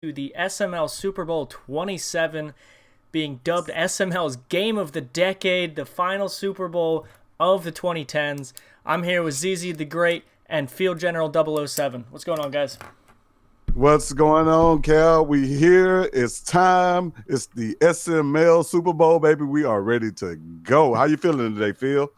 to the SML Super Bowl 27, being dubbed SML's Game of the Decade, the final Super Bowl of the 2010s. I'm here with ZZ the Great and Field General 007. What's going on, guys? What's going on, Cal? We here. It's time. It's the SML Super Bowl, baby. We are ready to go. How you feeling today, Phil?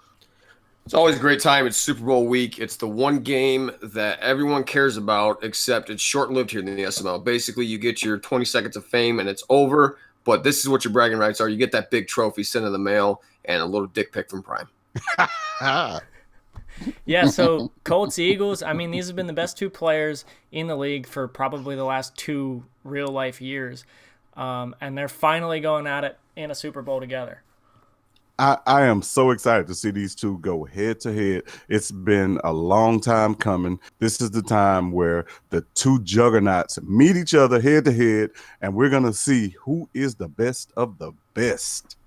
It's always a great time. It's Super Bowl week. It's the one game that everyone cares about, except it's short-lived here in the SML. Basically, you get your 20 seconds of fame and it's over, but this is what your bragging rights are. You get that big trophy sent in the mail and a little dick pic from Prime. Yeah, so Colts, Eagles, I mean, these have been the best two players in the league for probably the last 2 real-life years, and they're finally going at it in a Super Bowl together. I am so excited to see these two go head-to-head. It's been a long time coming. This is the time where the two juggernauts meet each other head-to-head, and we're going to see who is the best of the best.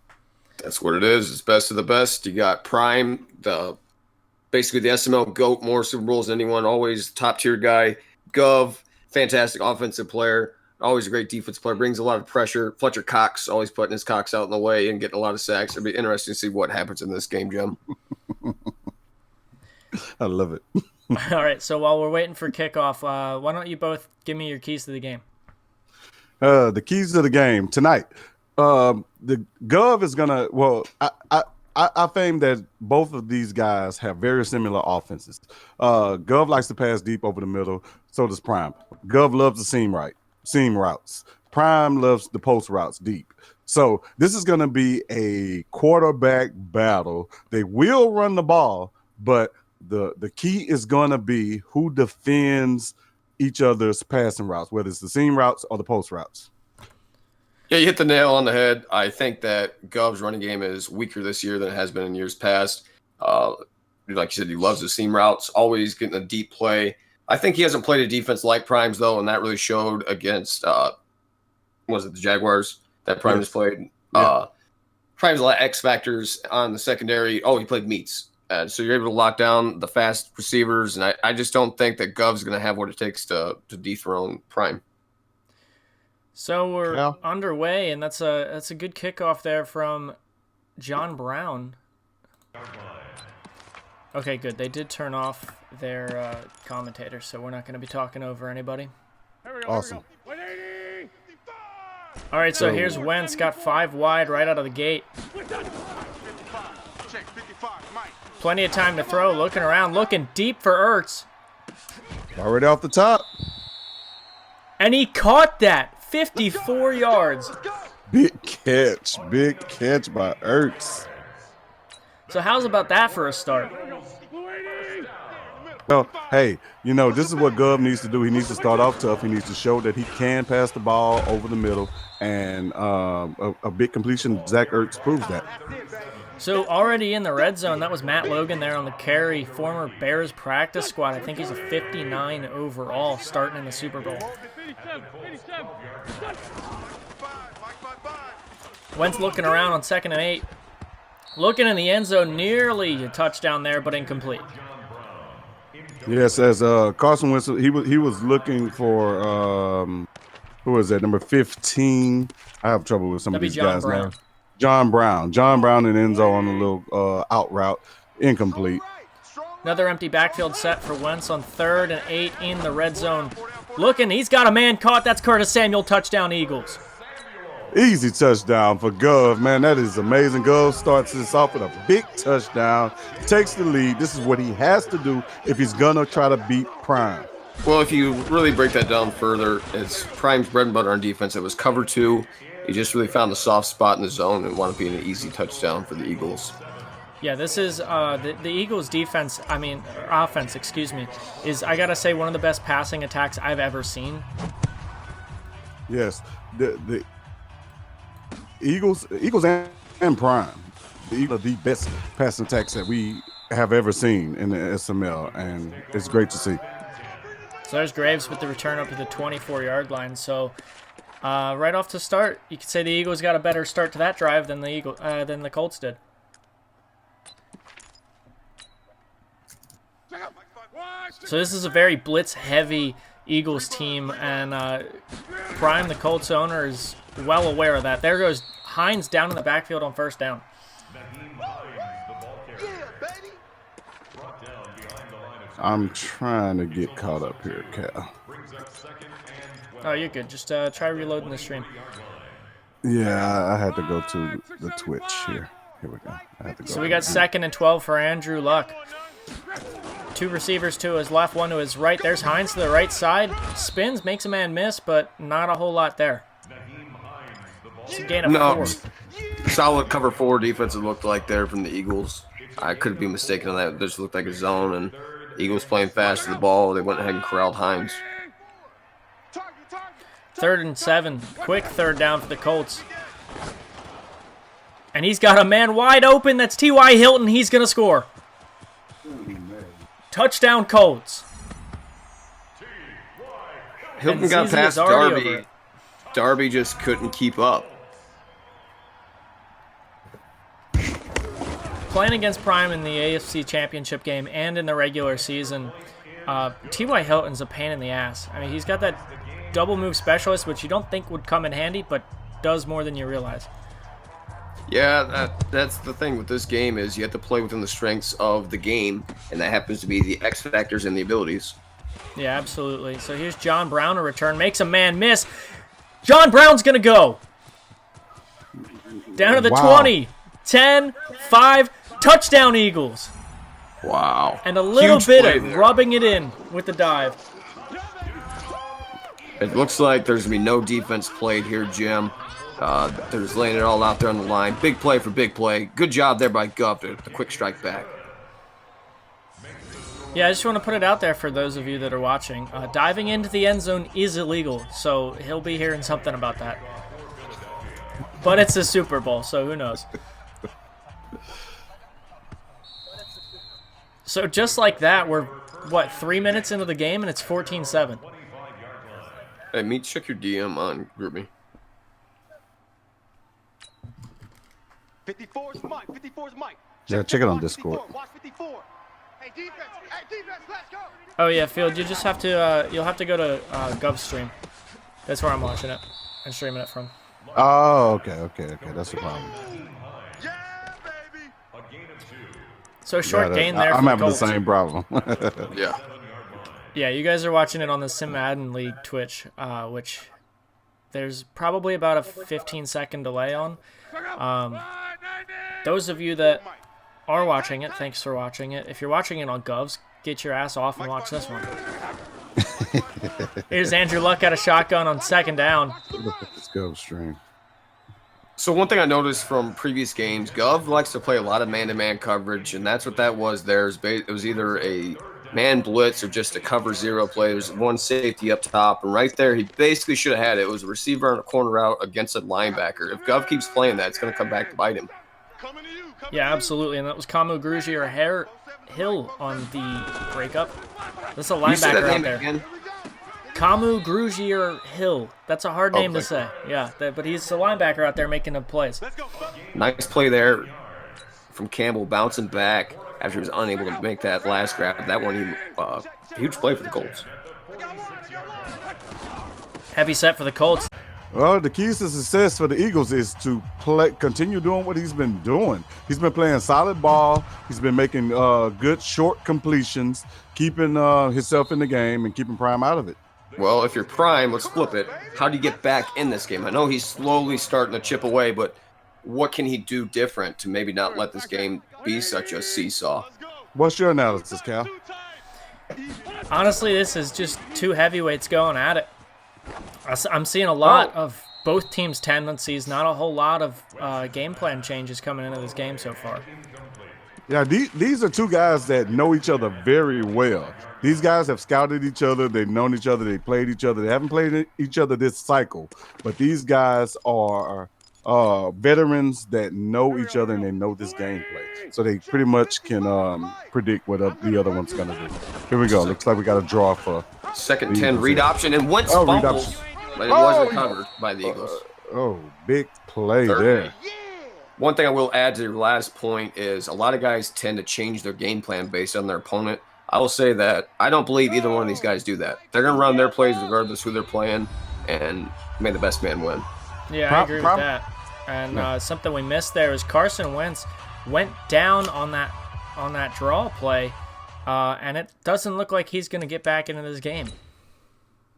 That's what it is. It's best of the best. You got Prime, basically the SML GOAT, more Super Bowls than anyone, always top-tier guy. Gov, fantastic offensive player, always a great defense player, brings a lot of pressure. Fletcher Cox, always putting his cocks out in the way and getting a lot of sacks. It'll be interesting to see what happens in this game, Jim. I love it. All right, so while we're waiting for kickoff, why don't you both give me your keys to the game? The keys to the game tonight. The Gov is gonna. Well, I fame that both of these guys have very similar offenses. Gov likes to pass deep over the middle. So does Prime. Gov loves the seam routes. Prime loves the post routes deep. So this is going to be a quarterback battle. They will run the ball, but the key is going to be who defends each other's passing routes, whether it's the seam routes or the post routes. Yeah, you hit the nail on the head. I think that Gov's running game is weaker this year than it has been in years past. Like you said, he loves the seam routes, always getting a deep play. I think he hasn't played a defense like Prime's, though, and that really showed against, the Jaguars that Prime has played. Yeah. Prime's a lot of X factors on the secondary. Oh, he played meats. So you're able to lock down the fast receivers, and I just don't think that Gov's going to have what it takes to dethrone Prime. So we're underway, and that's a good kickoff there from John Brown. Okay, good. They did turn off their commentator, so we're not going to be talking over anybody. Awesome. All right, so here's Wentz, got 5 wide right out of the gate. Plenty of time to throw, looking around, looking deep for Ertz. Already off the top. And he caught that, 54 yards. Big catch by Ertz. So how's about that for a start? Well, hey, this is what Gov needs to do. He needs to start off tough. He needs to show that he can pass the ball over the middle, and a big completion, Zach Ertz proves that. So already in the red zone, that was Matt Logan there on the carry, former Bears practice squad. I think he's a 59 overall starting in the Super Bowl. Wentz looking around on 2nd and 8. Looking in the end zone, nearly a touchdown there, but incomplete. Yes, as Carson Wentz, he was looking for who was that, number 15? I have trouble with some of these guys now. John Brown in end zone on a little out route, incomplete. Another empty backfield set for Wentz on 3rd and 8 in the red zone. Looking, he's got a man caught. That's Curtis Samuel, touchdown Eagles. Easy touchdown for Gov, man. That is amazing. Gov starts this off with a big touchdown, takes the lead. This is what he has to do if he's going to try to beat Prime. Well, if you really break that down further, it's Prime's bread and butter on defense. It was cover 2. He just really found the soft spot in the zone and wanted to be an easy touchdown for the Eagles. Yeah, this is the Eagles' offense, is, I got to say, one of the best passing attacks I've ever seen. Yes, the Eagles and Prime, the Eagles are the best passing attacks that we have ever seen in the SML, and it's great to see. So there's Graves with the return up to the 24-yard line. So right off to start, you could say the Eagles got a better start to that drive than the Colts did. So this is a very blitz-heavy Eagles team, and Prime, the Colts owner, is well aware of that. There goes Hines down in the backfield on first down. I'm trying to get caught up here, Cal. Oh, you're good. Just try reloading the stream. Yeah, I had to go to the Twitch here. Here we go. I had to go. So we got 2nd and 12 for Andrew Luck. 2 receivers to his left, 1 to his right. There's Hines to the right side. Spins, makes a man miss, but not a whole lot there. It's a gain of 4. Solid cover 4 defense it looked like there from the Eagles. I could be mistaken on that. It just looked like a zone, and Eagles playing fast to the ball. They went ahead and corralled Hines. 3rd and 7. Quick 3rd down for the Colts. And he's got a man wide open. That's T.Y. Hilton. He's going to score. Touchdown, Colts. Hilton got past Darby. Darby just couldn't keep up. Playing against Prime in the AFC Championship game and in the regular season, T.Y. Hilton's a pain in the ass. I mean, he's got that double move specialist, which you don't think would come in handy, but does more than you realize. Yeah, that's the thing with this game is you have to play within the strengths of the game, and that happens to be the X factors and the abilities. Yeah, absolutely. So here's John Brown, a return, makes a man miss. John Brown's going to go. Down to the 20, 10, 5, touchdown Eagles. Wow. And a little Huge bit play of there. rubbing it in with the dive. It looks like there's going to be no defense played here, Jim. They're just laying it all out there on the line. Big play for big play. Good job there by Gov to a quick strike back. Yeah, I just want to put it out there for those of you that are watching. Diving into the end zone is illegal, so he'll be hearing something about that. But it's the Super Bowl, so who knows? So just like that, we're, 3 minutes into the game, and it's 14-7. Hey, check your DM on GroupMe. 54's Mike. 54's Mike. Yeah, check it on Discord. Watch 54. Hey, defense. Hey, defense, let's go. Oh yeah, Field, you just have to, you'll have to go to Gov's stream. That's where I'm watching it and streaming it from. Oh, okay. That's the problem. Yeah, baby. So short Yeah, gain there. I'm for having the Colts. same problem. Yeah. Yeah, you guys are watching it on the Sim Madden League Twitch, which there's probably about a 15-second delay on. Those of you that are watching it, thanks for watching it. If you're watching it on Govs, get your ass off and watch this one. Here's Andrew Luck at a shotgun on 2nd down. Let's go stream. So one thing I noticed from previous games, Gov likes to play a lot of man-to-man coverage, and that's what that was there. It was either a man blitz or just a cover 0 play. There's one safety up top, and right there he basically should have had it. It was a receiver on a corner route against a linebacker. If Gov keeps playing that, it's going to come back to bite him. Yeah, absolutely. And that was Kamu Grugier Hill on the breakup. That's a You say that linebacker out name there. again? Kamu Grugier Hill. That's a hard name to say. Yeah, but he's the linebacker out there making the plays. Nice play there from Campbell, bouncing back after he was unable to make that last grab. That one, huge play for the Colts. Heavy set for the Colts. Well, the keys to success for the Eagles is to continue doing what he's been doing. He's been playing solid ball. He's been making good short completions, keeping himself in the game and keeping Prime out of it. Well, if you're Prime, let's flip it. How do you get back in this game? I know he's slowly starting to chip away, but what can he do different to maybe not let this game be such a seesaw? What's your analysis, Cal? Honestly, this is just 2 heavyweights going at it. I'm seeing a lot of both teams' tendencies, not a whole lot of game plan changes coming into this game so far. Yeah, these are 2 guys that know each other very well. These guys have scouted each other. They've known each other. They played each other. They haven't played each other this cycle, but these guys are veterans that know each other and they know this gameplay. So they pretty much can predict what the other one's going to do. Here we go. Looks like we got a draw for 2nd 10 read option, and Wentz fumbles, but it was recovered by the Eagles. Big play there. One thing I will add to your last point is a lot of guys tend to change their game plan based on their opponent. I will say that I don't believe either one of these guys do that. They're going to run their plays regardless who they're playing, and may the best man win. Yeah, I agree with that. And something we missed there is Carson Wentz went down on that draw play, and it doesn't look like he's going to get back into this game.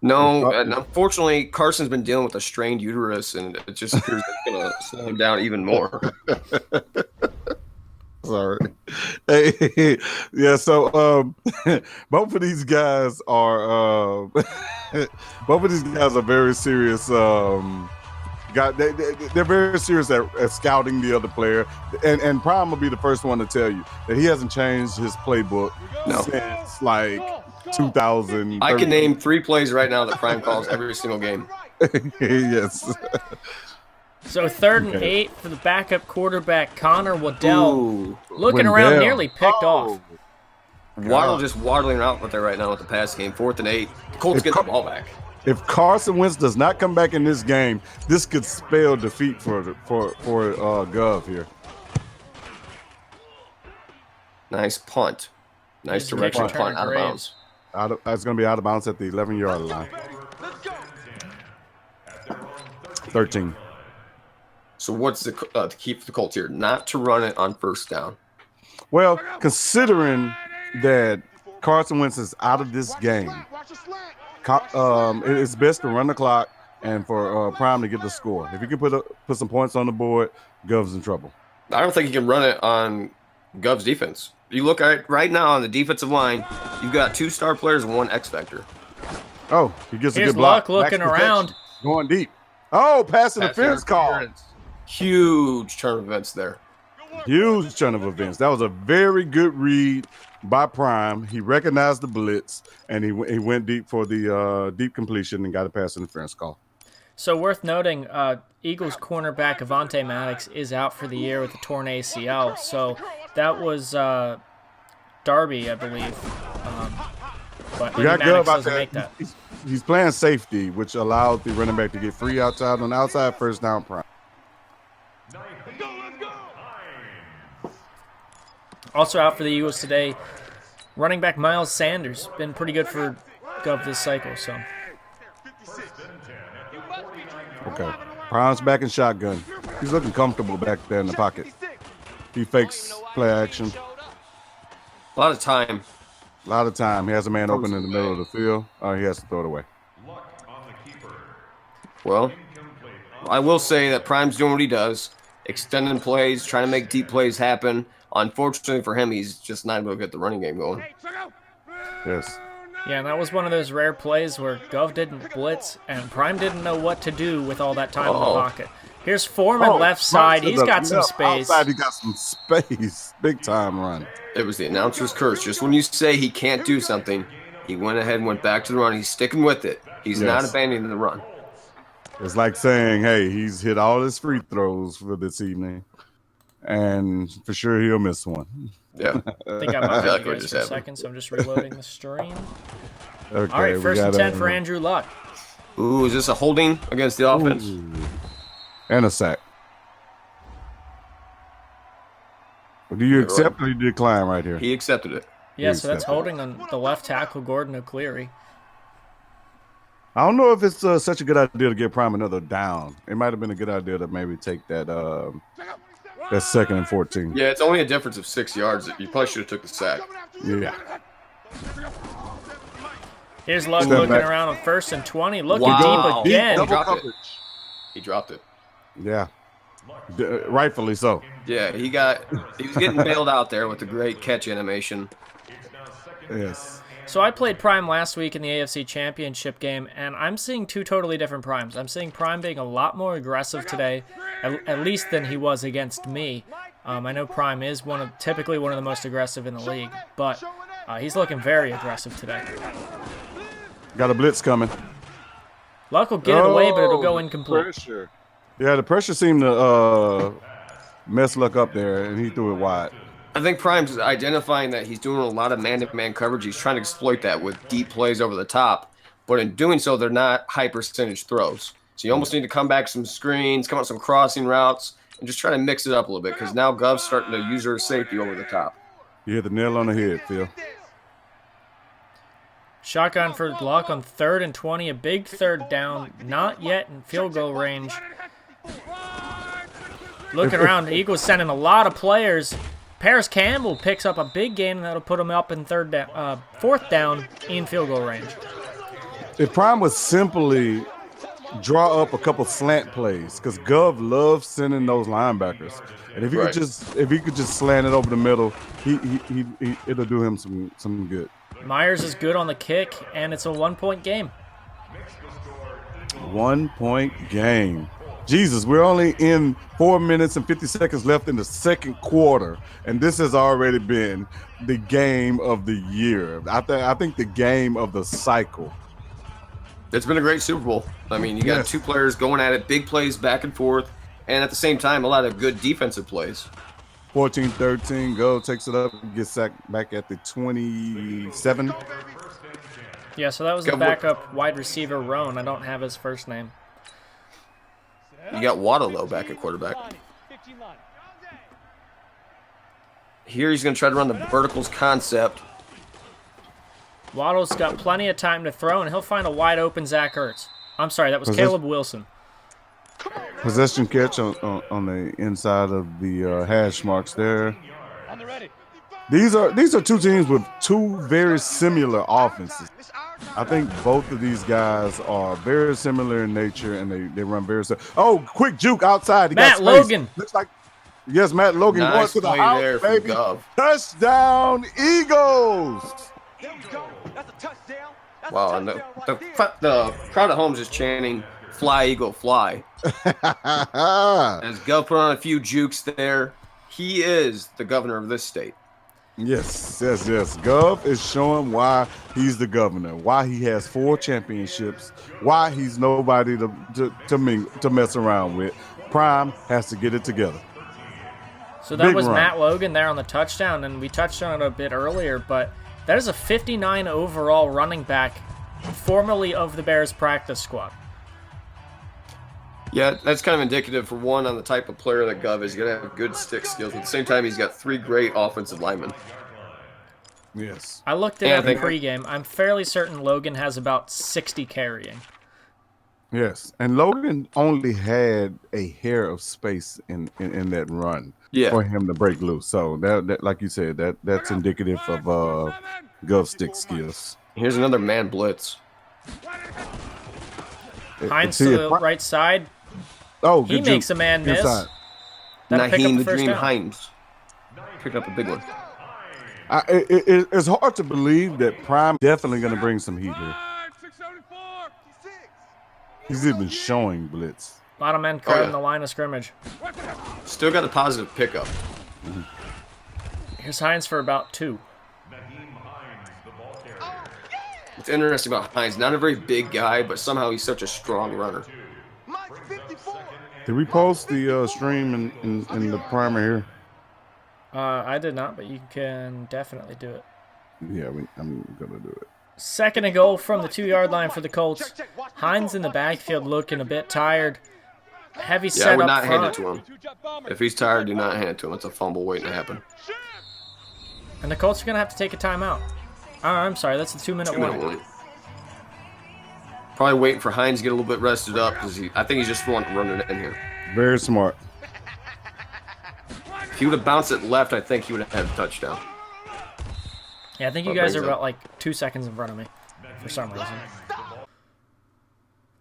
No, and unfortunately, Carson's been dealing with a strained uterus, and it just appears it's going to slow him down even more. Sorry. Hey, yeah. So both of these guys are very serious. They're very serious at scouting the other player, and Prime will be the first one to tell you that he hasn't changed his playbook since like 2000. I can name 3 plays right now that Prime calls every single game. Yes. So 3rd and 8 for the backup quarterback Connor Waddell. Ooh. Looking around, nearly picked off. Waddle just waddling out there right now with the pass game. 4th and 8. The Colts get the ball back. If Carson Wentz does not come back in this game, this could spell defeat for Gov here. Nice punt. Nice direction punt out of bounds. It's going to be out of bounds at the 11-yard line. 13. So what's the key for the Colts here? Not to run it on 1st down. Well, considering that Carson Wentz is out of this game, it's best to run the clock and for Prime to get the score. If you can put some points on the board, Gov's in trouble. I don't think you can run it on Gov's defense. You look at it right now on the defensive line, you've got 2 star players and 1 X factor. Oh, he gets Here's a good block. Luck looking around. Going deep. Oh, pass interference call. Huge turn of events there. Huge turn of events. That was a very good read by Prime. He recognized the blitz, and he went deep for the deep completion and got a pass interference call. So worth noting, Eagles cornerback Avonte Maddox is out for the year with a torn ACL. So that was Darby, I believe. But We got Maddox Gov out doesn't there. make that. He's playing safety, which allowed the running back to get free outside on the outside 1st down. Prime. Also out for the Eagles today, running back Miles Sanders. Been pretty good for Gov this cycle. So. Okay. Prime's back in shotgun. He's looking comfortable back there in the pocket. He fakes play action. A lot of time. A lot of time. He has a man open in the middle of the field. He has to throw it away. Well, I will say that Prime's doing what he does, extending plays, trying to make deep plays happen. Unfortunately for him, he's just not able to get the running game going. Yes. Yeah, and that was one of those rare plays where Gov didn't blitz, and Prime didn't know what to do with all that time in the pocket. Here's Foreman left side. He's got some space. Outside, he got some space. Big time run. It was the announcer's curse. Just when you say he can't do something, he went ahead and went back to the run. He's sticking with it. He's not abandoning the run. It's like saying, hey, he's hit all his free throws for this evening, and for sure he'll miss one. Yeah. I think I'm I feel on like you we guys just for a have second, so I'm just reloading the stream. Okay, All right, 1st and 10 for Andrew Luck. Ooh, is this a holding against the offense? Ooh. And a sack. Do you accept or you decline right here? He accepted it. Yeah, so that's holding on the left tackle, Gordon O'Cleary. I don't know if it's such a good idea to give Prime another down. It might have been a good idea to maybe take that 2nd and 14. Yeah, it's only a difference of 6 yards. You probably should have took the sack. Yeah. Here's Luck Step looking back. around on 1st and 20. Looking Wow. deep again. Double dropped it. coverage. He dropped it. Yeah. Rightfully so. Yeah, he was getting bailed out there with the great catch animation. Yes. So I played Prime last week in the AFC Championship game, and I'm seeing 2 totally different Primes. I'm seeing Prime being a lot more aggressive today, at least than he was against me. I know Prime is typically one of the most aggressive in the league, but he's looking very aggressive today. Got a blitz coming. Luck will get it away, but it'll go incomplete. Pressure. Yeah, the pressure seemed to mess Luck up there, and he threw it wide. I think Prime's identifying that he's doing a lot of man-to-man coverage. He's trying to exploit that with deep plays over the top. But in doing so, they're not high percentage throws. So you almost need to come back some screens, come out some crossing routes, and just try to mix it up a little bit because now Gov's starting to use her safety over the top. You hit the nail on the head, Phil. Shotgun for luck on 3rd and 20. A big third down. Not yet in field goal range. Looking around, the Eagles sending a lot of players. Paris Campbell picks up a big gain, and that'll put him up in 4th down in field goal range. If Prime would simply draw up a couple slant plays, because Gov loves sending those linebackers, and if he could just slant it over the middle, it'll do him some good. Myers is good on the kick, and it's a 1-point game. 1-point game. Jesus, we're only in 4 minutes and 50 seconds left in the second quarter, and this has already been the game of the year. I think the game of the cycle. It's been a great Super Bowl. I mean, you got two players going at it, big plays back and forth, and at the same time, a lot of good defensive plays. 14-13, Go takes it up, gets sacked back at the 27. Yeah, so that was the backup wide receiver, Roan. I don't have his first name. You got Waddle, though, back at quarterback. Here he's going to try to run the verticals concept. Waddle's got plenty of time to throw, and he'll find a wide-open Zach Ertz. I'm sorry, that was Caleb Wilson. Possession catch on the inside of the hash marks there. These are two teams with two very similar offenses. I think both of these guys are very similar in nature, and they run very similar. Oh, quick juke outside. Matt Logan. Looks like, yes, Matt Logan going to the house, there baby. Gov. Touchdown, Eagles. There we go. That's a touchdown. That's Wow, a and touchdown the crowd at home is chanting, "Fly, Eagle, fly." As Gov put on a few jukes there, he is the governor of this state. Yes. Gov is showing why he's the governor, why he has 4 championships, why he's nobody to mess around with. Prime has to get it together. So that was Matt Logan there on the touchdown, and we touched on it a bit earlier, but that is a 59 overall running back, formerly of the Bears practice squad. Yeah, that's kind of indicative for one on the type of player that Gov is. He's going to have good stick skills. But at the same time, he's got 3 great offensive linemen. Yes. I looked at it in pregame. I'm fairly certain Logan has about 60 carrying. Yes, and Logan only had a hair of space in that run for him to break loose. So that like you said, that's indicative of Gov stick skills. Here's another man blitz. Hines to the right side. Oh, he makes a man miss. Naheem the Dream Hines picked up a big one. It's hard to believe that Prime definitely going to bring some heat here. He's even showing blitz. Bottom end crowd in the line of scrimmage. Still got a positive pickup. Here's Hines for about 2. What's interesting about Hines, not a very big guy, but somehow he's such a strong runner. Did we post the stream in the primer here? I did not, but you can definitely do it. Yeah, I'm going to do it. 2nd and goal from the 2-yard line for the Colts. Hines in the backfield looking a bit tired. Heavy set I would up not front. hand it to him. If he's tired, do not hand it to him. It's a fumble waiting to happen. And the Colts are going to have to take a timeout. Oh, I'm sorry, that's a 2-minute warning. Probably waiting for Hines to get a little bit rested up because I think he's just running it in here. Very smart. If he would have bounced it left, I think he would have had a touchdown. Yeah, I think you guys are about like 2 seconds in front of me for some reason.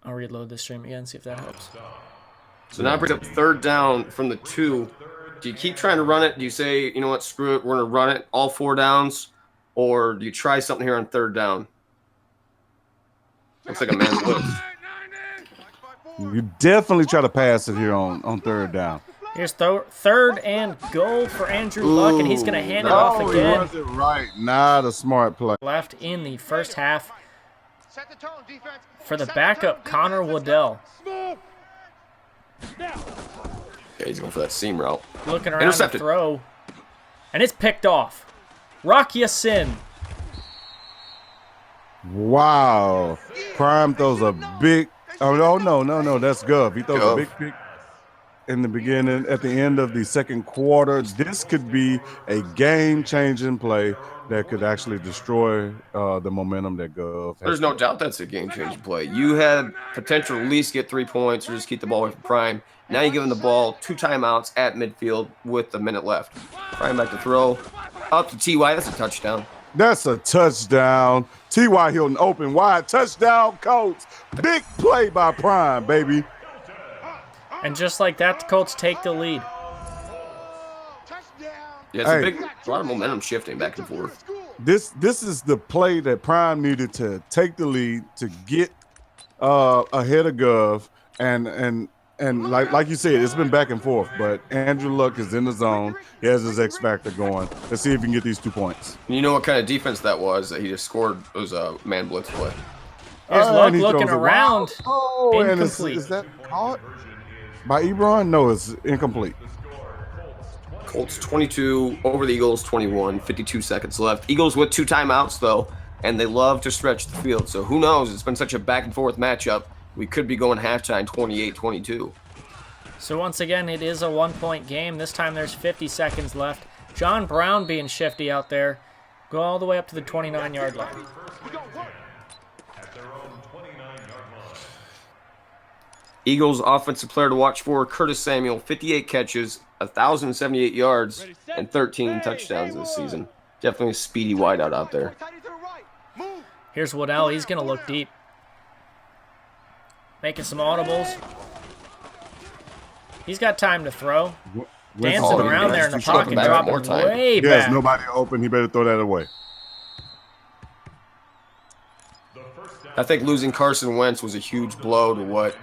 I'll reload this stream again, see if that helps. So now it brings up 3rd down from the 2. Do you keep trying to run it? Do you say, you know what, screw it, we're going to run it all 4 downs? Or do you try something here on 3rd down? Looks like a man blitz. You definitely try to pass it here on 3rd down. Here's 3rd and goal for Andrew Luck, and he's going to hand it off again. He runs it right. Not a smart play. Left in the first half for the backup, Connor Waddell. Yeah, he's going for that seam route. Looking around to throw, and it's picked off. Rock Ya-Sin. Wow. Prime throws a big... Oh, no. That's Gov. He throws a big pick. in the beginning, at the end of the second quarter. This could be a game-changing play that could actually destroy the momentum that Gov has. There's no doubt that's a game-changing play. You had potential to at least get 3 points or just keep the ball away from Prime. Now you're giving the ball 2 timeouts at midfield with a minute left. Prime back to throw. Up to T.Y. That's a touchdown. That's a touchdown. T.Y. Hilton open wide. Touchdown, Colts. Big play by Prime, baby. And just like that, the Colts take the lead. Yeah, it's a lot of momentum shifting back and forth. This is the play that Prime needed to take the lead, to get ahead of Gov, and like you said, it's been back and forth. But Andrew Luck is in the zone. He has his X factor going. Let's see if he can get these 2 points. You know what kind of defense that was that he just scored? It was a man blitz play. Here's Luck and he looking throws it around. Oh, and Incomplete. is that caught by Ebron? No, it's incomplete. Colts 22 over the Eagles 21, 52 seconds left. Eagles with 2 timeouts, though, and they love to stretch the field. So who knows? It's been such a back-and-forth matchup. We could be going halftime 28-22. So once again, it is a 1-point game. This time there's 50 seconds left. John Brown being shifty out there. Go all the way up to the 29-yard line. Eagles offensive player to watch for, Curtis Samuel, 58 catches, 1,078 yards, and 13 touchdowns this season. Definitely a speedy wideout out there. Here's Waddell. He's going to look deep. Making some audibles. He's got time to throw. Dancing around there in the pocket, dropping way back. Yes, nobody open. He better throw that away. I think losing Carson Wentz was a huge blow to what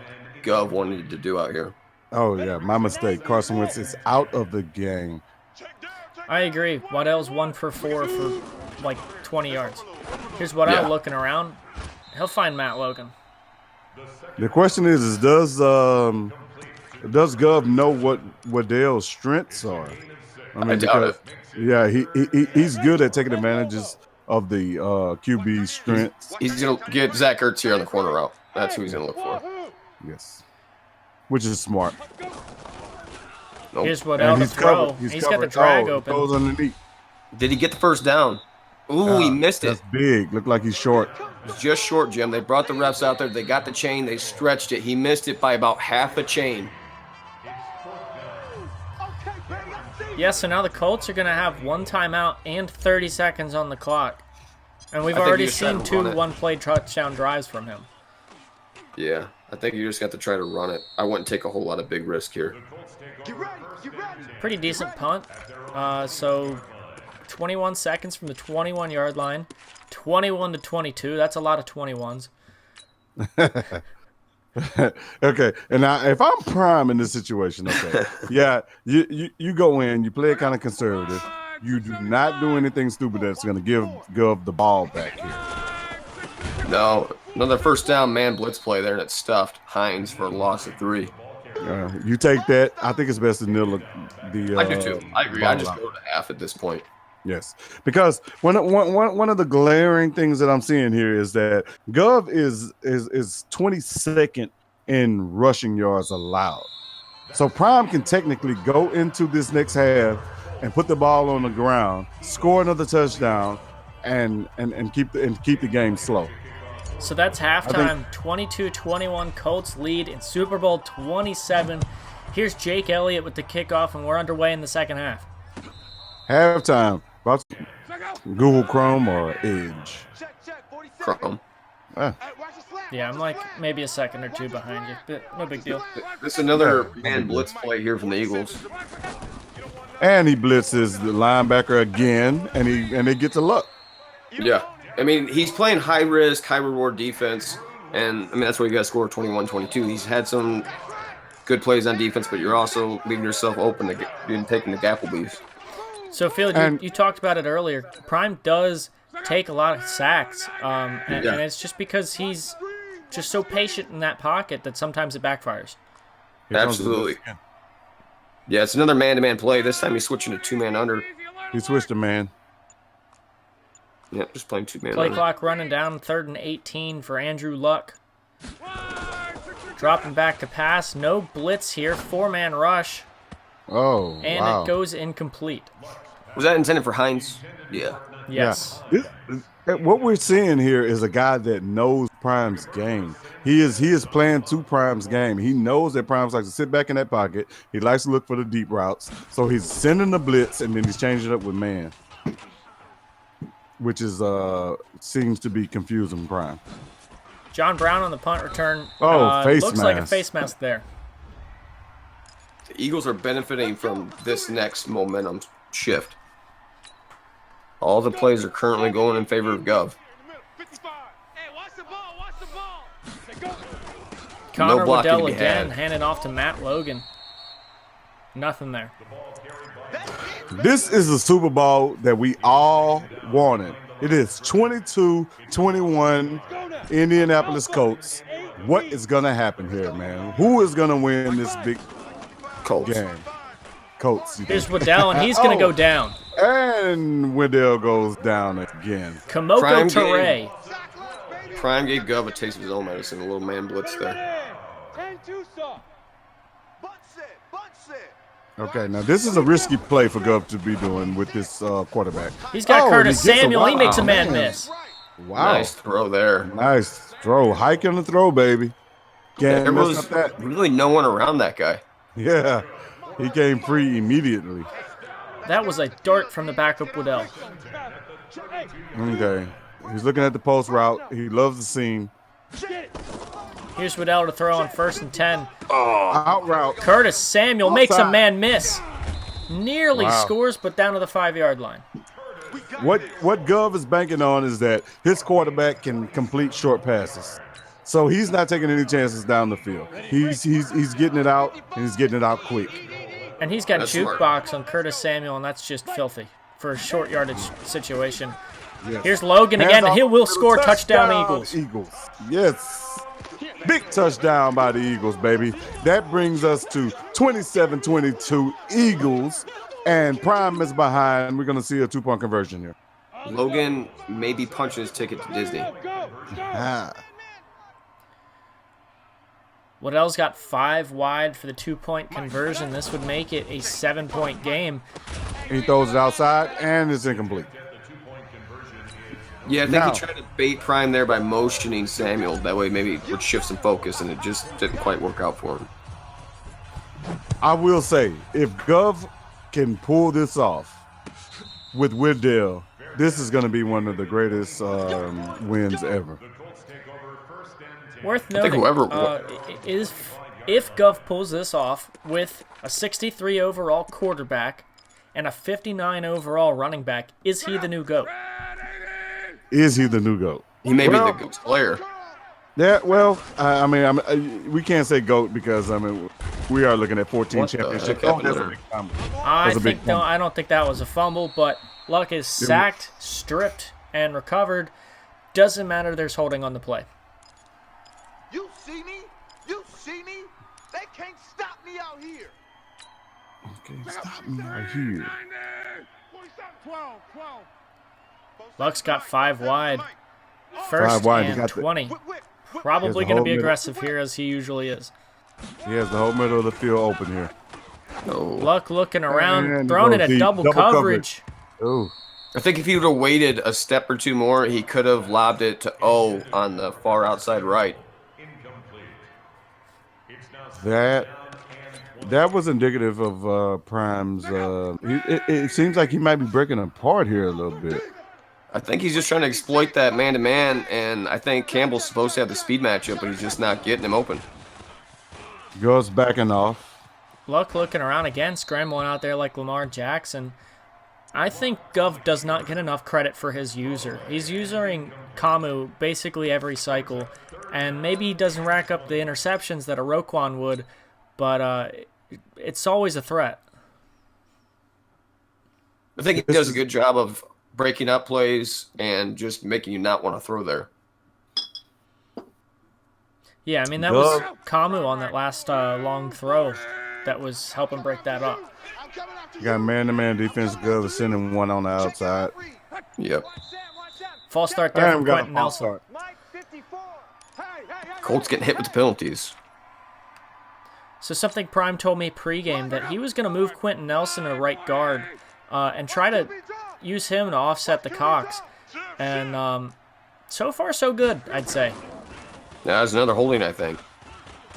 Gov wanted to do out here. Oh, yeah, my mistake. Carson Wentz is out of the game. I agree. Waddell's 1 for 4 for like 20 yards. Here's Waddell looking around. He'll find Matt Logan. The question is does Gov know what Waddell's strengths are? I doubt it. Yeah, he's good at taking advantages of the QB strengths. He's going to get Zach Ertz here on the corner route. That's who he's going to look for. Yes, which is smart. Nope. Here's Waddell to throw. He's got the drag open. Goes underneath. Did he get the first down? Ooh, he missed it. That's big. Looked like he's short. Just short, Jim. They brought the refs out there. They got the chain. They stretched it. He missed it by about half a chain. Yeah, so now the Colts are going to have 1 timeout and 30 seconds on the clock. And we've already seen 2 one-play touchdown drives from him. Yeah, I think you just got to try to run it. I wouldn't take a whole lot of big risk here. Pretty decent punt. So 21 seconds from the 21-yard line. 21 to 22. That's a lot of 21s. Okay, and now if I'm Prime in this situation, okay, yeah, you go in, you play it kind of conservative. You do not do anything stupid that's going to give Gov the ball back here. No, another first down man blitz play there, and it's stuffed. Hines for a loss of 3. You take that. I think it's best to nil the. I do too. I agree. I just go to half at this point. Yes, because one of the glaring things that I'm seeing here is that Gov is 22nd in rushing yards allowed. So Prime can technically go into this next half and put the ball on the ground, score another touchdown, and keep the game slow. So that's halftime. 22-21 Colts lead in Super Bowl 27. Here's Jake Elliott with the kickoff, and we're underway in the second half. Halftime. Google Chrome or Edge? Chrome. Yeah, I'm like maybe a second or 2 behind you, but no big deal. This is another man blitz play here from the Eagles. And he blitzes the linebacker again, and they get to Luck. Yeah. I mean, he's playing high risk, high reward defense, and I mean that's where you got to score 21-22. He's had some good plays on defense, but you're also leaving yourself open to taking the Applebee's. So, Phil, you talked about it earlier. Prime does take a lot of sacks, and it's just because he's just so patient in that pocket that sometimes it backfires. Absolutely. Yeah, it's another man-to-man play. This time he's switching to 2-man under. He switched to man. Yeah, just playing 2-man Play under. clock running down, 3rd and 18 for Andrew Luck. Dropping back to pass. No blitz here. 4-man rush. Oh, And wow. it goes incomplete. Was that intended for Hines? Yeah. Yes. Yeah. What we're seeing here is a guy that knows Prime's game. He is playing to Prime's game. He knows that Prime's likes to sit back in that pocket. He likes to look for the deep routes. So he's sending the blitz and then he's changing it up with man, which is seems to be confusing Prime. John Brown on the punt return. Face looks like a mask. face mask there. The Eagles are benefiting from this next momentum shift. All the plays are currently going in favor of Gov. Connor blocking to Waddell be again, had. handing off to Matt Logan. Nothing there. This is the Super Bowl that we all wanted. It is 22-21 Indianapolis Colts. What is going to happen here, man? Who is going to win this big Colts. game? Colts. Here's Waddell, and he's going to go down. And Waddell goes down again. Komoko Prime Ture. Prime gave Gov a taste of his own medicine. A little man blitz there. Okay, now this is a risky play for Gov to be doing with this quarterback. He's got Oh, Curtis and he gets a Samuel. He makes a wow, man man. miss. Wow. Nice throw there. Nice throw. Hike on the throw, baby. Can't There mess was up that. really no one around that guy. Yeah. He came free immediately. That was a dart from the backup Waddell. Okay. He's looking at the post route. He loves the seam. Here's Waddell to throw on 1st and 10. Out route. Curtis Samuel makes a Outside. man miss. Nearly Wow. scores, but down to the 5-yard line. What Gov is banking on is that his quarterback can complete short passes. So he's not taking any chances down the field. He's getting it out, and he's getting it out quick. And he's got That's smart. jukebox on Curtis Samuel, and that's just filthy for a short yardage situation. Yes. Here's Logan Hands again, off and he will to the score touchdown Eagles. Yes. Big touchdown by the Eagles, baby. That brings us to 27-22 Eagles, and Prime is behind. We're going to see a 2-point conversion here. Logan may be punching his ticket to Disney. Ah. Waddell's got 5 wide for the 2-point conversion. This would make it a 7-point game. He throws it outside, and it's incomplete. Yeah, I think Now- he tried to bait Prime there by motioning Samuel. That way maybe it would shift some focus, and it just didn't quite work out for him. I will say, if Gov can pull this off with Waddell, this is going to be one of the greatest wins ever. Worth think noting whoever- is if Gov pulls this off with a 63 overall quarterback and a 59 overall running back, is he the new GOAT? Is he the new GOAT? He may Well- be the GOAT player. Yeah, well, we can't say GOAT because, we are looking at 14 What the championships. heck happened That's a there? big number. I That's a big don't think that was a fumble, but Luck is sacked, stripped, and recovered. Doesn't matter. There's holding on the play. You see me? You see me? They can't stop me out here. Okay, stop me right here. Luck's got 5 wide. First 5 wide, he and got the- 20. Whip, whip, whip. Probably Here's the going to whole be middle. aggressive here as he usually is. He has the whole middle of the field open here. Oh. Luck looking around, And throwing it goes at deep. double Double coverage. Oh, I think if he would have waited a step or two more, he could have lobbed it to O on the far outside right. that was indicative of Prime's. It seems like he might be breaking apart here a little bit. I think he's just trying to exploit that man-to-man, and I think Campbell's supposed to have the speed matchup, but he's just not getting him open. Goes backing off. Luck looking around again, scrambling out there like Lamar Jackson. I think Gov does not get enough credit for his user. He's using Kamu basically every cycle, and maybe he doesn't rack up the interceptions that a Roquan would, but it's always a threat. I think he does a good job of breaking up plays and just making you not want to throw there. Yeah, I mean, that was Kamu on that last long throw that was helping break that up. You got man-to-man defense. Gov is sending one on the outside. Yep. False start there And from we got a Quentin false Nelson. start. Colts getting hit with the penalties. So something Prime told me pregame that he was going to move Quentin Nelson to right guard and try to use him to offset the Cox. And so far, so good, I'd say. Yeah, that's another holding, I think.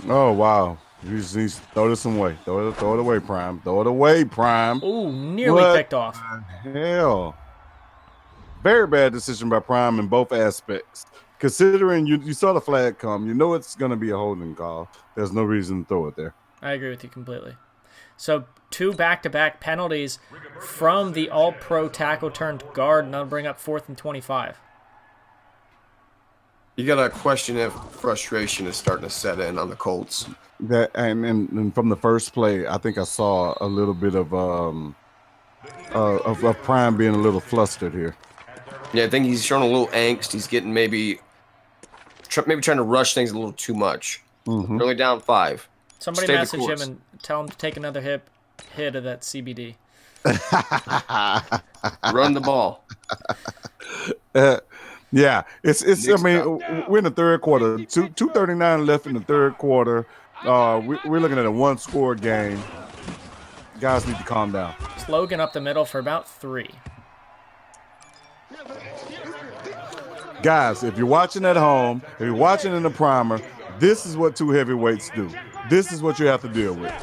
Oh, wow. He's throw this away. Throw it away, Prime. Throw it away, Prime. Ooh, nearly picked off. Hell. Very bad decision by Prime in both aspects. Considering you saw the flag come, you know it's going to be a holding call. There's no reason to throw it there. I agree with you completely. So 2 back-to-back penalties from the all-pro tackle turned guard, and that'll bring up 4th and 25. You got to question if frustration is starting to set in on the Colts. That and from the first play, I think I saw a little bit of Prime being a little flustered here. Yeah, I think he's showing a little angst. He's getting maybe trying to rush things a little too much. Mm-hmm. Only down 5. Somebody Stay the message him course. and tell him to take another hit of that CBD. Run the ball. Yeah, it's. Nick's I mean, we're in the third quarter. 2:39 left in the third quarter. We're looking at a 1-score game. Guys need to calm down. It's Logan up the middle for about 3. Guys, if you're watching at home, if you're watching in the primer, this is what 2 heavyweights do. This is what you have to deal with.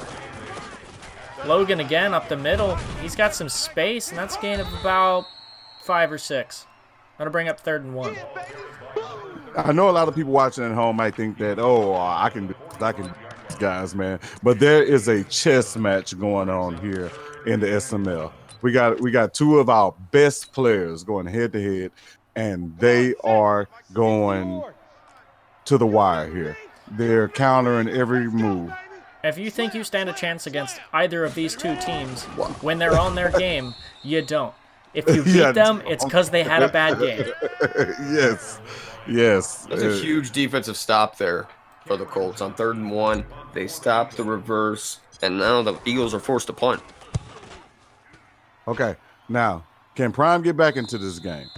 Logan again up the middle. He's got some space, and that's a gain of about 5 or 6. That'll bring up 3rd and 1. I know a lot of people watching at home might think that, I can do this, guys, man. But there is a chess match going on here in the SML. We got 2 of our best players going head to head, and they are going to the wire here. They're countering every move. If you think you stand a chance against either of these 2 teams when they're on their game, you don't. If you beat them, it's because they had a bad game. Yes. That's a huge defensive stop there for the Colts. On 3rd and 1, they stopped the reverse, and now the Eagles are forced to punt. Okay, now, can Prime get back into this game?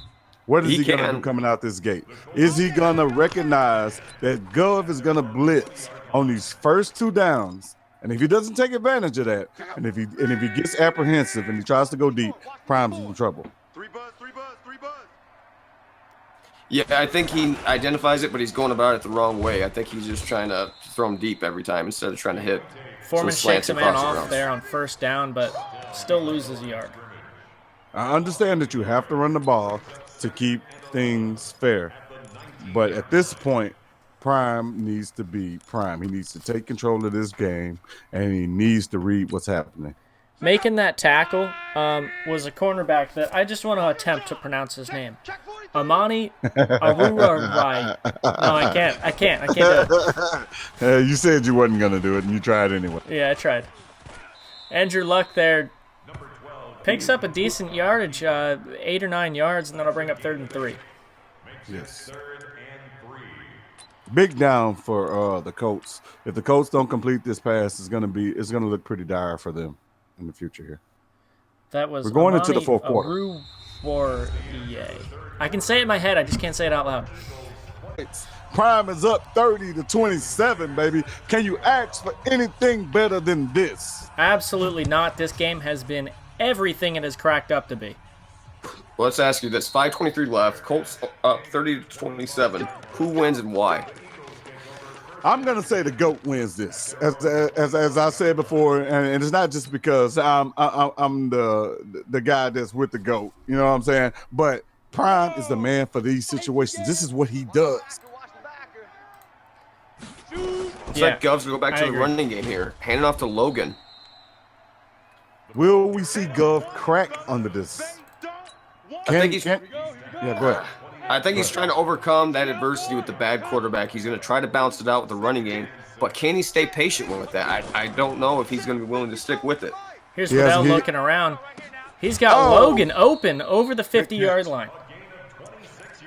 What is he going to do coming out this gate? Is he going to recognize that Gov is going to blitz on these first 2 downs? And if he doesn't take advantage of that, and if he gets apprehensive and he tries to go deep, Prime's in trouble. 3 buzz, 3 buzz, 3 buzz. Yeah, I think he identifies it, but he's going about it the wrong way. I think he's just trying to throw him deep every time instead of trying to hit. Foreman shakes a man across the off routes. there on 1st down, but still loses a yard. I understand that you have to run the ball to keep things fair. But at this point, Prime needs to be Prime. He needs to take control of this game, and he needs to read what's happening. Making that tackle was a cornerback that I just want to attempt to pronounce his name. Amani Arurai. No, I can't do it. You said you wasn't going to do it, and you tried anyway. Yeah, I tried. Andrew Luck there picks up a decent yardage, 8 or 9 yards, and that'll bring up 3rd and 3. Yes. Big down for the Colts. If the Colts don't complete this pass, it's gonna look pretty dire for them in the future here. That was We're going into the Amani fourth quarter. Arurai. I can say it in my head, I just can't say it out loud. Prime is up 30-27, baby. Can you ask for anything better than this? Absolutely not. This game has been everything it has cracked up to be. Well, let's ask you this. 5:23 left. Colts up 30-27. Who wins and why? I'm gonna say the GOAT wins this, as I said before, and it's not just because I'm the guy that's with the GOAT. You know what I'm saying? But Prime is the man for these situations. This is what he does. Looks like Gov's going to go back to the running game here. Hand it off to Logan. Will we see Gov crack under this? I think he's yeah, go ahead. I think he's trying to overcome that adversity with the bad quarterback. He's going to try to balance it out with the running game, but can he stay patient with that? I don't know if he's going to be willing to stick with it. Here's Waddell looking around. He's got Logan open over the 50-yard line.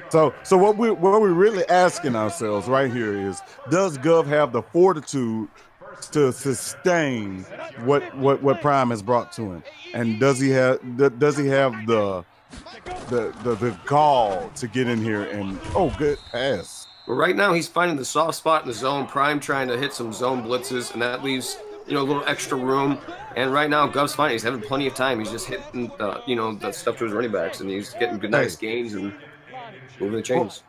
So what we're really asking ourselves right here is, does Gov have the fortitude to sustain what Prime has brought to him, and does he have the gall to get in here and good pass. Well, right now he's finding the soft spot in the zone. Prime trying to hit some zone blitzes, and that leaves a little extra room. And right now, Gov's fine. He's having plenty of time. He's just hitting, the stuff to his running backs, and he's getting good, nice gains and moving the chains.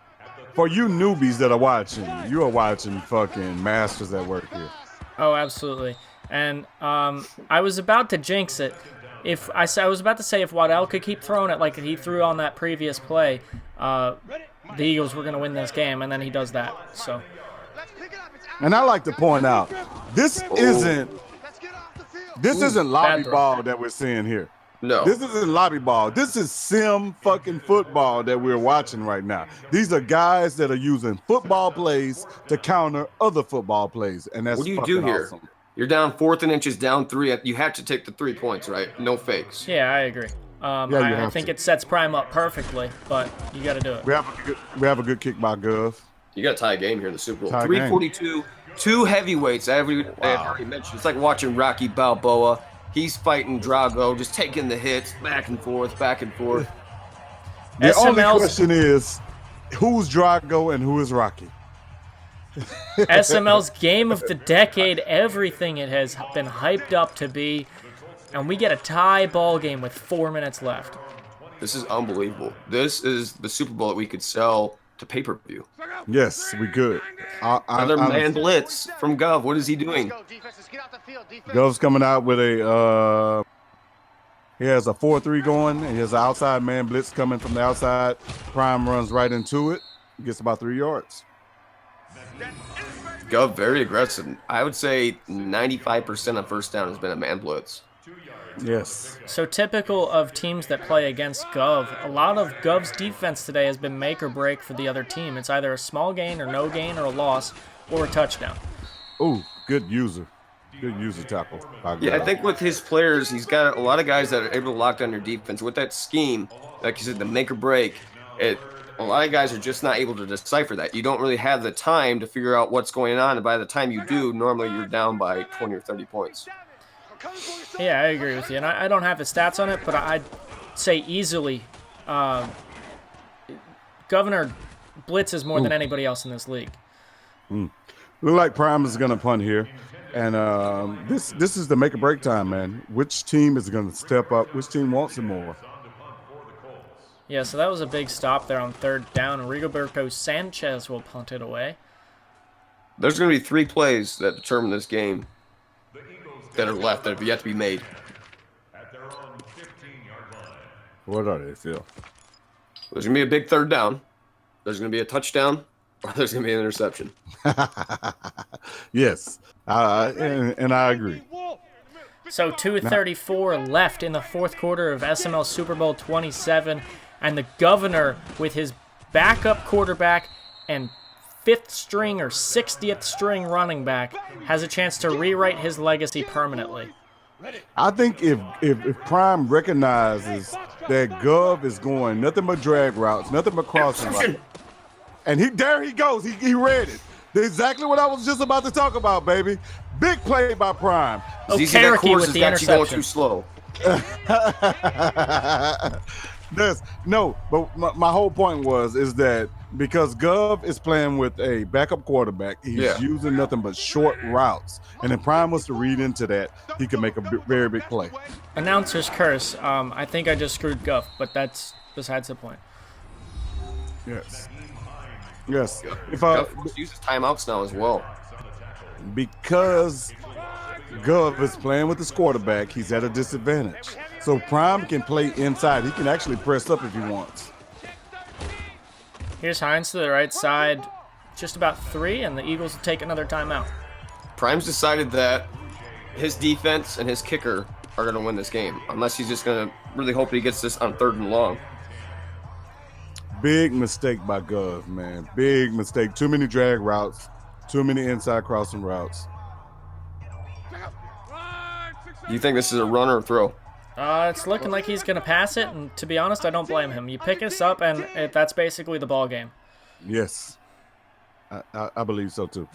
For you newbies that are watching, you are watching fucking masters at work here. Oh, absolutely. And I was about to jinx it. I was about to say if Waddell could keep throwing it like he threw on that previous play, the Eagles were going to win this game, and then he does that. So. And I like to point out, this isn't lobby ball that we're seeing here. No. This isn't lobby ball. This is sim fucking football that we're watching right now. These are guys that are using football plays to counter other football plays, and that's what do you do here? Awesome. You're down 4th and inches, down 3. You have to take the 3 points, right? No fakes. Yeah, I agree. I think it sets Prime up perfectly, but you got to do it. We have a good kick by Gov. You got to tie a game here in the Super Bowl. 342, 2 heavyweights. I already mentioned. It's like watching Rocky Balboa. He's fighting Drago, just taking the hits back and forth, back and forth. The only question is, who's Drago and who is Rocky? SML's game of the decade, everything it has been hyped up to be, and we get a tie ball game with 4 minutes left. This is unbelievable. This is the Super Bowl that we could sell to pay-per-view. Yes, we could. Another man blitz from Gov. What is he doing? Gov's coming out with a he has a 4-3 going. He has an outside man blitz coming from the outside. Prime runs right into it. He gets about 3 yards. Gov very aggressive. I would say 95% of first down has been a man blitz. Yes. So typical of teams that play against Gov, a lot of Gov's defense today has been make or break for the other team. It's either a small gain or no gain or a loss or a touchdown. Oh, good user. Good user tackle. Yeah, I think with his players, he's got a lot of guys that are able to lock down their defense. With that scheme, like you said, the make or break, a lot of guys are just not able to decipher that. You don't really have the time to figure out what's going on, and by the time you do, normally you're down by 20 or 30 points. Yeah, I agree with you. And I don't have the stats on it, but I'd say easily Governor blitzes more than anybody else in this league. Look like Prime is going to punt here. And this is the make or break time, man. Which team is going to step up? Which team wants it more? Yeah, so that was a big stop there on 3rd down. Rigoberto Sanchez will punt it away. There's going to be 3 plays that determine this game that are left that have yet to be made. What are they, Phil? There's going to be a big 3rd down. There's going to be a touchdown, or there's going to be an interception. Yes, and I agree. So 2:34 left in the 4th quarter of SML Super Bowl 27, and the Governor, with his backup quarterback and 5th string or 60th string running back, has a chance to rewrite his legacy permanently. I think if Prime recognizes that Gov is going nothing but drag routes, nothing but crossing routes, and there he goes, he read it. That's exactly what I was just about to talk about, baby. Big play by Prime. Oh, Cherokee with the interception. Going too slow. But my whole point is that because Gov is playing with a backup quarterback, he's using nothing but short routes. And if Prime was to read into that, he could make a very big play. Announcer's curse. I think I just screwed Gov, but that's besides the point. Yes. If Gov uses timeouts now as well. Because Gov is playing with his quarterback, he's at a disadvantage. So Prime can play inside. He can actually press up if he wants. Here's Hines to the right side, just about 3, and the Eagles will take another timeout. Prime's decided that his defense and his kicker are going to win this game, unless he's just going to really hope he gets this on 3rd and long. Big mistake by Gov, man. Big mistake. Too many drag routes. Too many inside crossing routes. Do you think this is a run or a throw? It's looking like he's going to pass it, and to be honest, I don't blame him. You pick us up, and that's basically the ball game. Yes. I believe so, too.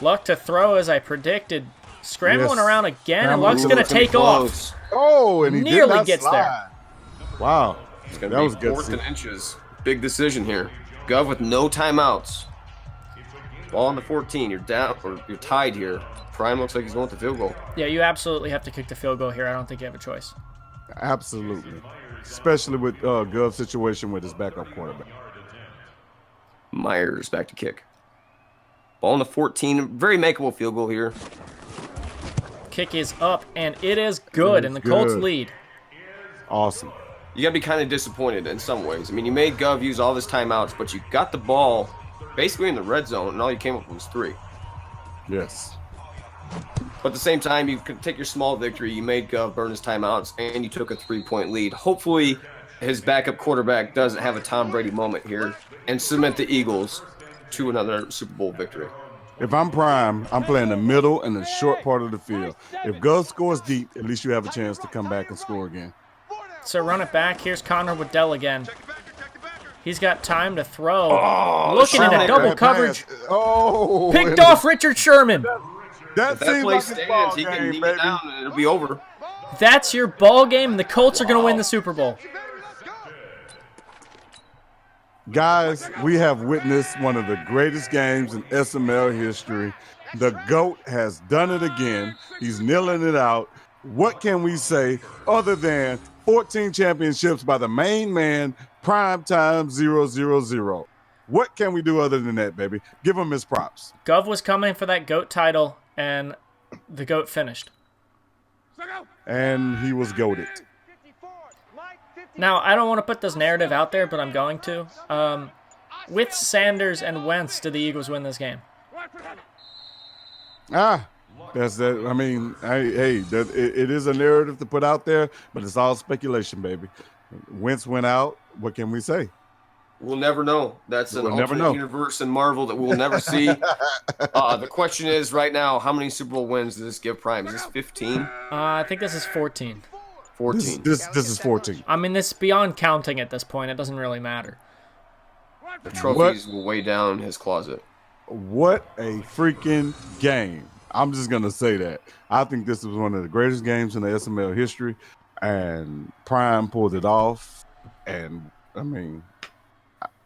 Luck to throw, as I predicted. Scrambling around again, and Luck's going to take off. Oh, and he nearly did not gets slide. There. Wow. It's going to be 4th and inches. Big decision here. Gov with no timeouts. Ball on the 14. You're down, or you're tied here. Prime looks like he's going with the field goal. Yeah, you absolutely have to kick the field goal here. I don't think you have a choice. Absolutely. Especially with Gov's situation with his backup quarterback. Myers back to kick. Ball on the 14. Very makeable field goal here. Kick is up, and it is good, and the Colts lead. Awesome. You got to be kind of disappointed in some ways. I mean, you made Gov use all his timeouts, but you got the ball basically in the red zone, and all you came up with was 3. Yes. But at the same time, you could take your small victory. You made Gov burn his timeouts, and you took a 3-point lead. Hopefully, his backup quarterback doesn't have a Tom Brady moment here and cement the Eagles to another Super Bowl victory. If I'm Prime, I'm playing the middle and the short part of the field. If Gov scores deep, at least you have a chance to come back and score again. So run it back. Here's Connor Waddell again. He's got time to throw. Oh, Looking at a Sherman. double coverage. Oh, Picked off Richard Sherman. That If that seems play like a ball stands, he can game, knee baby. it down, and it'll be over. That's your ball game, and the Colts are going to win the Super Bowl. Guys, we have witnessed one of the greatest games in SML history. The GOAT has done it again. He's kneeling it out. What can we say other than 14 championships by the main man, Primetime 000? What can we do other than that, baby? Give him his props. Gov was coming for that GOAT title, and the GOAT finished. And he was goated. Now, I don't want to put this narrative out there, but I'm going to. With Sanders and Wentz, did the Eagles win this game? That's that. I mean, it is a narrative to put out there, but it's all speculation, baby. Wentz went out. What can we say? We'll never know. That's an We'll never alternate know. universe in Marvel that we'll never see. The question is right now, how many Super Bowl wins does this give Prime? Is this 15? I think this is 14. 14. This is 14. I mean, this is beyond counting at this point. It doesn't really matter. The trophies will weigh down his closet. What a freaking game. I'm just going to say that. I think this was one of the greatest games in the SML history, and Prime pulled it off. And, I mean,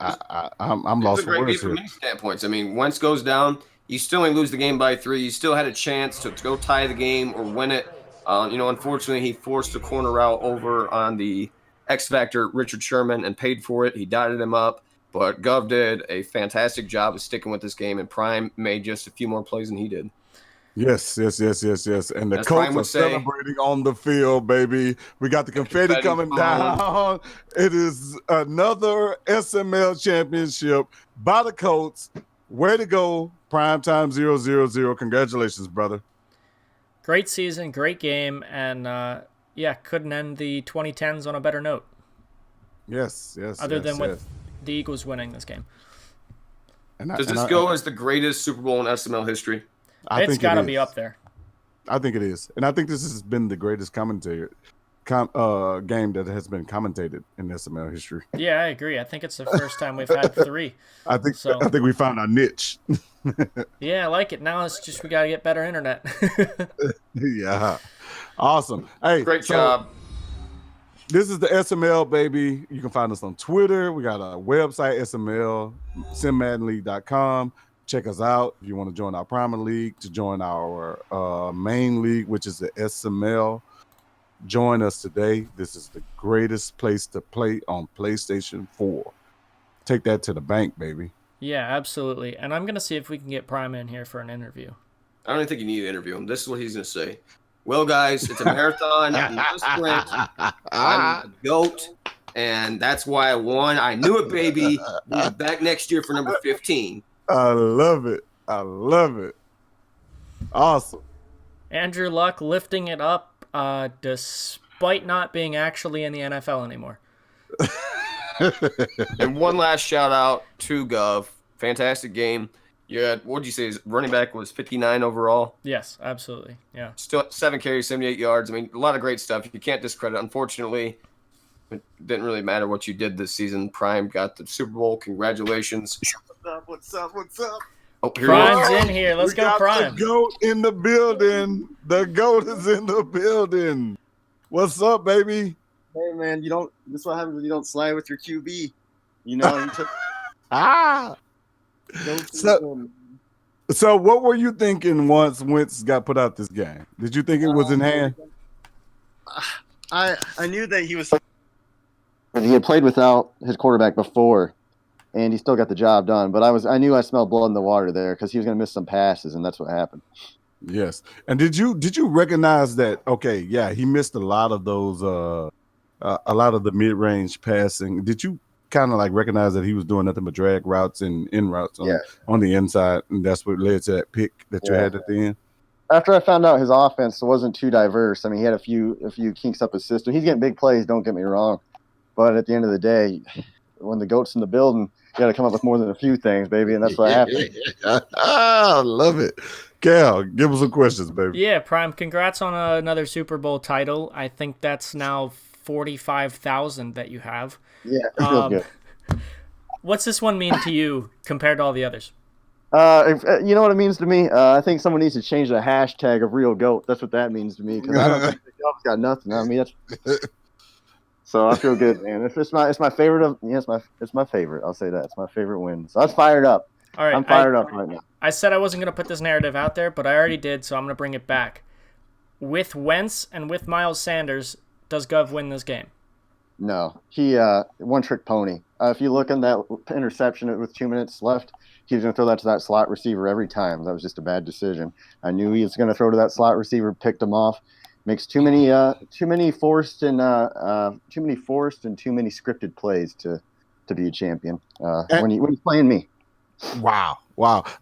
I'm lost It's a for great game words from here. many standpoints. I mean, Wentz goes down. You still only lose the game by 3. You still had a chance to go tie the game or win it. Unfortunately, he forced a corner route over on the X Factor, Richard Sherman, and paid for it. He dotted him up. But Gov did a fantastic job of sticking with this game, and Prime made just a few more plays than he did. Yes. And the As Colts Prime would are say, celebrating on the field, baby. We got the confetti coming down. It is another SML championship by the Colts. Way to go, Primetime 000. Congratulations, brother. Great season, great game, and couldn't end the 2010s on a better note. Yes. Other than with the Eagles winning this game. Does this go as the greatest Super Bowl in SML history? It's got to be up there. I think it is. And I think this has been the greatest game that has been commentated in SML history. Yeah, I agree. I think it's the first time we've had 3. I think we found our niche. Yeah, I like it. Now it's just we got to get better internet. Yeah. Awesome. Hey, Great job. This is the SML, baby. You can find us on Twitter. We got a website, SML, Check us out if you want to join our Primer League, to join our main league, which is the SML. Join us today. This is the greatest place to play on PlayStation 4. Take that to the bank, baby. Yeah, absolutely. And I'm going to see if we can get Prime in here for an interview. I don't even think you need to interview him. This is what he's going to say. Well, guys, it's a marathon, not a sprint. I'm a GOAT, and that's why I won. I knew it, baby. We'll be back next year for number 15. I love it. Awesome. Andrew Luck lifting it up despite not being actually in the NFL anymore. And one last shout out to Gov. Fantastic game. You had, what did you say? His running back was 59 overall. Yes, absolutely. Yeah. Still 7 carries, 78 yards. I mean, a lot of great stuff. You can't discredit. Unfortunately, it didn't really matter what you did this season. Prime got the Super Bowl. Congratulations. What's up? Oh, here Prime's he is. in here. Let's We go, got Prime. The GOAT in the building. The GOAT is in the building. What's up, baby? Hey man, this is what happens when you don't slide with your QB. You know, you took Ah. no So- season. So, what were you thinking once Wentz got put out this game? Did you think it was in hand? I knew that he was. He had played without his quarterback before, and he still got the job done. But I knew I smelled blood in the water there because he was going to miss some passes, and that's what happened. Yes. And did you recognize that? Okay, yeah, he missed a lot of those, a lot of the mid range passing. Did you kind of like recognize that he was doing nothing but drag routes and in routes Yeah. on the inside, and that's what led to that pick that you Yeah. had at the end? After I found out his offense wasn't too diverse, I mean, he had a few kinks up his system. He's getting big plays, don't get me wrong, but at the end of the day, when the goat's in the building, you got to come up with more than a few things, baby, and that's what happened. I love it. Cal, give us some questions, baby. Yeah, Prime, congrats on another Super Bowl title. I think that's now 45,000 that you have. Yeah, it feels good. What's this one mean to you compared to all the others? You know what it means to me? I think someone needs to change the hashtag of real goat. That's what that means to me because I don't think the goat's got nothing. I mean, so I feel good, man. It's my favorite it's my favorite. I'll say that it's my favorite win. So I was fired up. All right, I'm fired up right now. I said I wasn't going to put this narrative out there, but I already did, so I'm going to bring it back. With Wentz and with Miles Sanders, does Gov win this game? No, he one trick pony. If you look in that interception with 2 minutes left, he was going to throw that to that slot receiver every time. That was just a bad decision. I knew he was going to throw to that slot receiver, picked him off. Makes too many forced and too many scripted plays to be a champion. When he's playing me. Wow.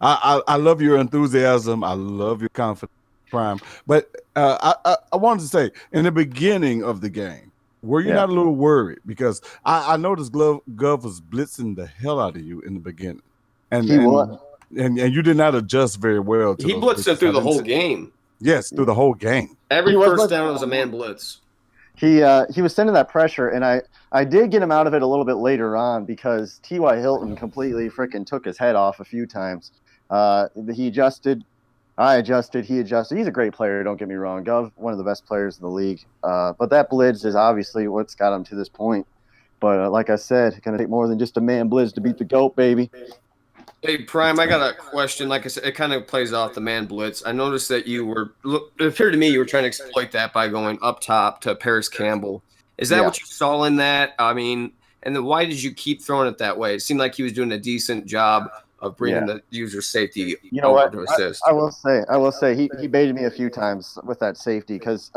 I love your enthusiasm. I love your confidence, Prime. But I wanted to say, in the beginning of the game, were you not a little worried? Because I noticed Gov was blitzing the hell out of you in the beginning. And you did not adjust very well. He blitzed him through the whole game. Yes, through the whole game. Every first down was a man blitz. He was sending that pressure, and I did get him out of it a little bit later on because T.Y. Hilton completely freaking took his head off a few times. He adjusted. I adjusted. He adjusted. He's a great player, don't get me wrong. Gov, one of the best players in the league. But that blitz is obviously what's got him to this point. But like I said, it's going to take more than just a man blitz to beat the GOAT, baby. Hey, Prime, I got a question. Like I said, it kind of plays off the man blitz. I noticed that it appeared to me you were trying to exploit that by going up top to Paris Campbell. Is that what you saw in that? I mean, and then why did you keep throwing it that way? It seemed like he was doing a decent job of bringing the user safety over to assist. I will say he baited me a few times with that safety because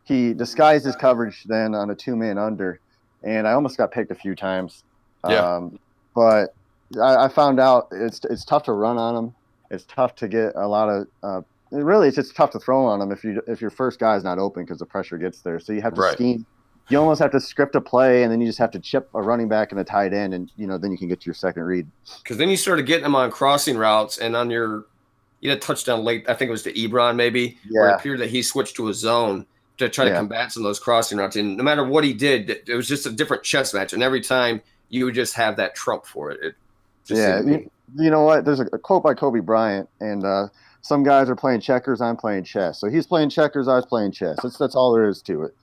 he disguised his coverage then on a 2-man under, and I almost got picked a few times. But I found out it's tough to run on him. It's tough to get a lot of really it's just tough to throw on him if your first guy is not open because the pressure gets there. So you have to scheme. You almost have to script a play, and then you just have to chip a running back and a tight end, and then you can get to your second read. Because then you started getting them on crossing routes, and on you had a touchdown late. I think it was to Ebron maybe. Yeah. Where it appeared that he switched to a zone to try to combat some of those crossing routes. And no matter what he did, it was just a different chess match, and every time you would just have that trump for it. You know what? There's a quote by Kobe Bryant, and some guys are playing checkers, I'm playing chess. So he's playing checkers, I was playing chess. That's all there is to it.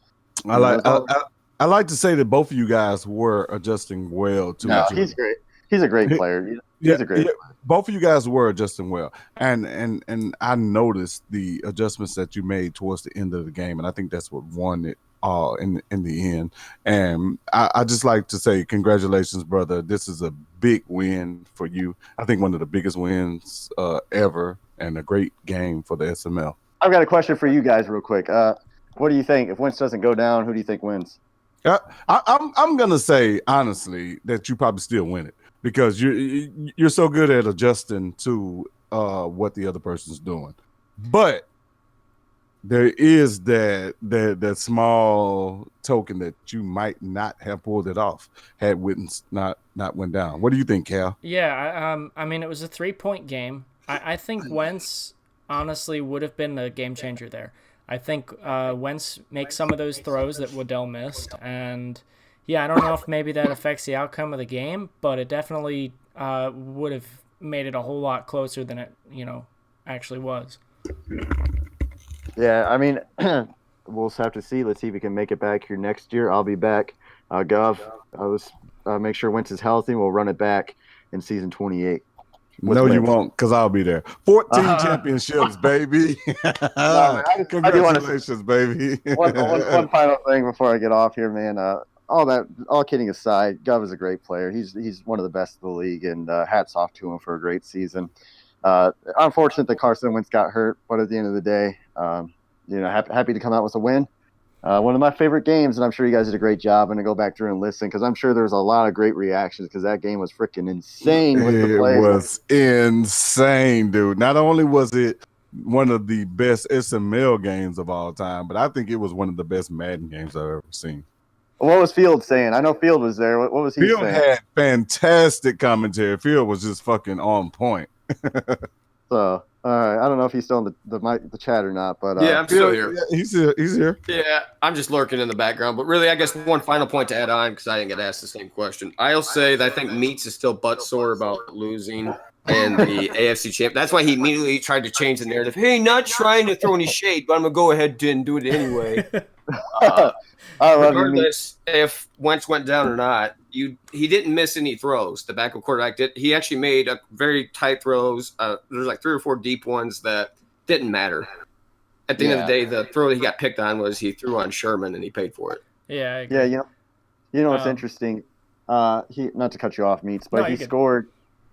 I like to say that both of you guys were adjusting well to each other. He's great. He's a great player. He's a great player. Both of you guys were adjusting well, and I noticed the adjustments that you made towards the end of the game, and I think that's what won it all in the end. And I just like to say congratulations, brother. This is a big win for you. I think one of the biggest wins ever, and a great game for the SML. I've got a question for you guys real quick. What do you think? If Wentz doesn't go down, who do you think wins? I'm gonna say honestly that you probably still win it because you're so good at adjusting to what the other person's doing. But there is that small token that you might not have pulled it off had Witten not went down. What do you think, Cal? Yeah, I mean it was a 3-point game. I think Wentz honestly would have been the game changer there. I think Wentz makes some of those throws that Waddell missed, and I don't know if maybe that affects the outcome of the game, but it definitely would have made it a whole lot closer than it actually was. Yeah, I mean, we'll have to see. Let's see if we can make it back here next year. I'll be back. Gov, make sure Wentz is healthy. We'll run it back in season 28. with No, you wins. won't, because I'll be there. 14 championships, baby. I do want to Congratulations, baby. one final thing before I get off here, man. All kidding aside, Gov is a great player. He's one of the best in the league, and hats off to him for a great season. Unfortunate that Carson Wentz got hurt, but at the end of the day, happy to come out with a win. One of my favorite games, and I'm sure you guys did a great job. I'm going to go back through and listen because I'm sure there's a lot of great reactions because that game was freaking insane with the plays. It was insane, dude. Not only was it one of the best SML games of all time, but I think it was one of the best Madden games I've ever seen. What was Field saying? I know Field was there. What was he Field saying? had fantastic commentary. Field was just fucking on point. So, all right. I don't know if he's still in the chat or not, but yeah, I'm still here. Yeah, he's here. Yeah, I'm just lurking in the background. But really, I guess one final point to add on, because I didn't get asked the same question. I'll say that I think Meats is still butt sore about losing in the AFC champ. That's why he immediately tried to change the narrative. Hey, not trying to throw any shade, but I'm going to go ahead and do it anyway. I love you, Meats. Regardless if Wentz went down or not, he didn't miss any throws. The backup quarterback did. He actually made a very tight throws. There's like 3 or 4 deep ones that didn't matter. At the end of the day, the throw that he got picked on was he threw on Sherman and he paid for it. Yeah, I agree. Yeah, you know what's interesting? He not to cut you off, Meats, but he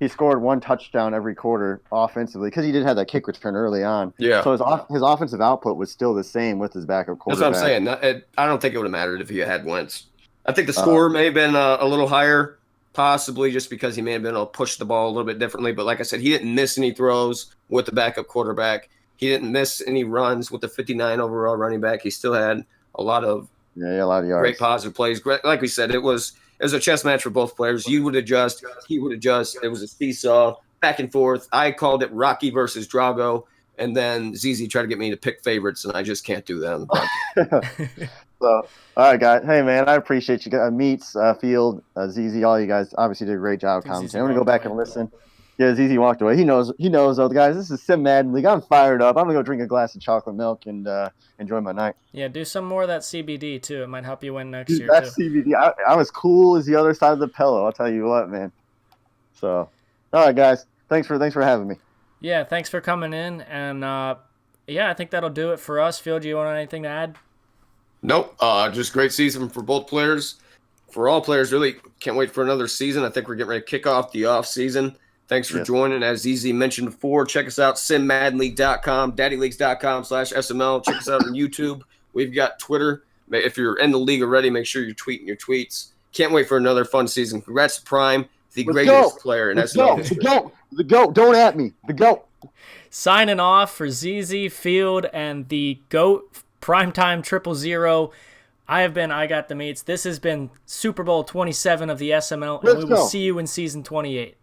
scored 1 touchdown every quarter offensively because he did have that kick return early on. Yeah. So his offensive output was still the same with his backup quarterback. That's what I'm saying. I don't think it would have mattered if he had Wentz. I think the score may have been a little higher, possibly just because he may have been able to push the ball a little bit differently. But like I said, he didn't miss any throws with the backup quarterback. He didn't miss any runs with the 59 overall running back. He still had a lot of yards. Great positive plays. Like we said, it was a chess match for both players. You would adjust, he would adjust. It was a seesaw, back and forth. I called it Rocky versus Drago, and then ZZ tried to get me to pick favorites, and I just can't do that. So, all right, guys. Hey, man, I appreciate you guys. Meats, Field, ZZ, all you guys obviously did a great job commentating. I'm going to go back and listen. Yeah, ZZ walked away. He knows, though, guys. This is Sim Madden League. I'm fired up. I'm going to go drink a glass of chocolate milk and enjoy my night. Yeah, do some more of that CBD, too. It might help you win next year, that too. CBD, I'm as cool as the other side of the pillow. I'll tell you what, man. So, all right, guys. Thanks for having me. Yeah, thanks for coming in. And, I think that'll do it for us. Phil, do you want anything to add? Nope. Just great season for both players. For all players, really can't wait for another season. I think we're getting ready to kick off the off season. Thanks for joining. As ZZ mentioned before, check us out, simmaddenleague.com, daddyleagues.com/SML. Check us out on YouTube. We've got Twitter. If you're in the league already, make sure you're tweeting your tweets. Can't wait for another fun season. Congrats to Prime, the greatest player in SML history. The GOAT. Don't at me. The GOAT. Signing off for ZZ, Field, and the GOAT Primetime 000. I got the Meats. This has been Super Bowl 27 of the SML, and we will see you in season 28.